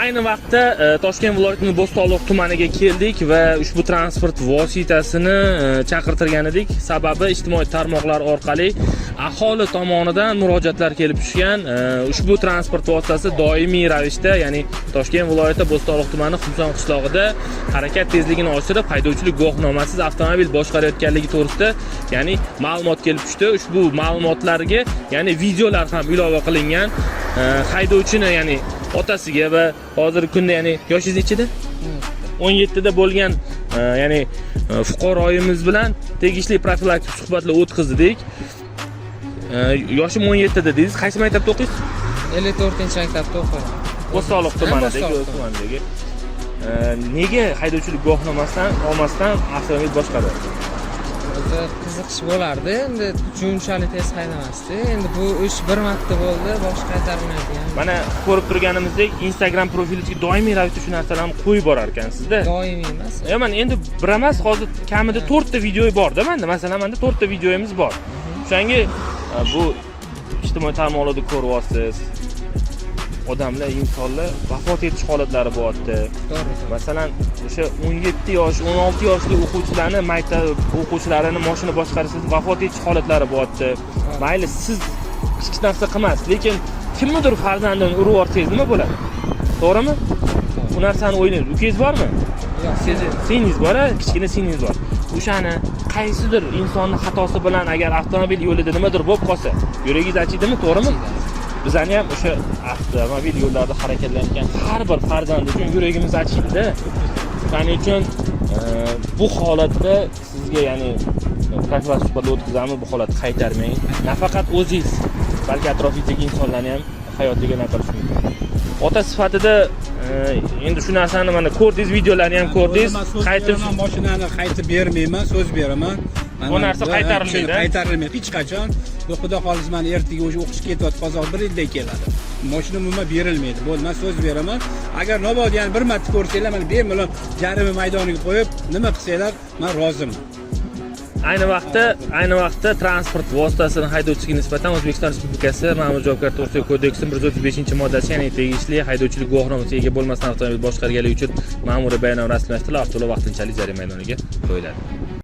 Ayni vaqtda Toshkent viloyatining Bo'stonliq tumaniga keldik va ushbu transport vositasini chaqirtirgan edik. Sababi ijtimoiy tarmoqlar orqali aholi tomonidan murojaatlar kelib tushgan. Ushbu transport vositasi doimiy ravishda, ya'ni Toshkent viloyati Bo'stonliq tumani Xumson qishlog'ida harakat tezligini oshirib, haydovchilik guvohnomasiz avtomobil boshqarayotganligi to'g'risida, ya'ni ma'lumot kelib tushdi. Ushbu ma'lumotlarga, ya'ni videolar ham ilova qilingan. Haydovchini, ya'ni otasiga va hozirgi kunda, ya'ni yoshingiz nechida? 17 da bo'lgan, ya'ni fuqaroyimiz bilan tegishli profilaktik suhbatlar o'tkazdik. Yoshim 17 da dedingiz. Qaysi maktabda o'qiysiz? 54-maktabda o'qiyman. Bo'stonliq tumanidagi. Nega haydovchilik guvohnomasidan olmasdan avtomobil boshqaryapsiz? O'zi qiziqish bo'lardi, endi shunchalik tez haydamasdi. Endi bu ish bir marta bo'ldi, boshqa qaytarmaydigan. Mana ko'rib turganimizdek, Instagram profilingizga doimiy ravishda shu narsalarni qo'yib borar ekansizda. Doimiy emas. Mana endi bir emas, hozir kamida 4 ta video bor-da menda. Masalan, menda 4 ta videomiz bor. O'shanga bu ijtimoiy tarmoqlarda ko'ryapsiz. Odamlar, insonlar vafot etish holatlari bo'lyapti. Masalan, o'sha 17 yosh, 16 yoshli o'quvchilarni, maktab o'quvchilarini mashina boshqarishda vafot etish holatlari bo'lyapti. Mayli, siz hech narsa qilmasiz, lekin kimnidir farzandini urib yorsangiz nima bo'ladi? To'g'rimi? Bu narsani o'ylaysiz. Ukangiz bormi? Yo'q, singlingiz bor, kichkina singlingiz bor. O'shani qaysidir insonning xatosi bilan agar avtomobil yo'lida nimadir bo'lib qolsa, yuragingiz achiydimi, to'g'rimi? Bizani ham o'sha avtomobil yo'llarida harakatlanayotgan har bir farzand uchun yuragimiz achiydi. Shuning uchun bu holatda sizga, ya'ni profilaktik suhbat o'tkazamiz, bu holatni qaytarmang. Nafaqat o'zingiz, balki atrofingdagi insonlarni ham hayotiga nima qilish mumkin. Ota sifatida endi shu narsani mana ko'rdingiz, videolarni ham ko'rdingiz. Qaytib mashinani qaytib bermayman, so'z beraman. Bu narsa qaytarilmaydi. Qaytarilmaydi hech qachon. Bu xudo xolis meni ertaga o'sha o'qishga ketyapti, qozoq 1 yilda keladi. Mashina umuman berilmaydi. Bo'lmasa so'z beraman. Agar nobod yana bir marta ko'rsanglar, mana bemalol jarima maydoniga qo'yib, nima qilsanglar, men roziman. Ayni vaqtda transport vositasini haydovchiga nisbatan O'zbekiston Respublikasi Ma'muriy javobgarlik to'g'risidagi kodeksining 135-moddasi, ya'ni tegishli haydovchilik guvohnomasiga ega bo'lmasdan avtomobil boshqarganligi uchun ma'muriy bayonnoma rasmiylashtirilib, avtomobil vaqtinchalik jarima maydoniga qo'yiladi.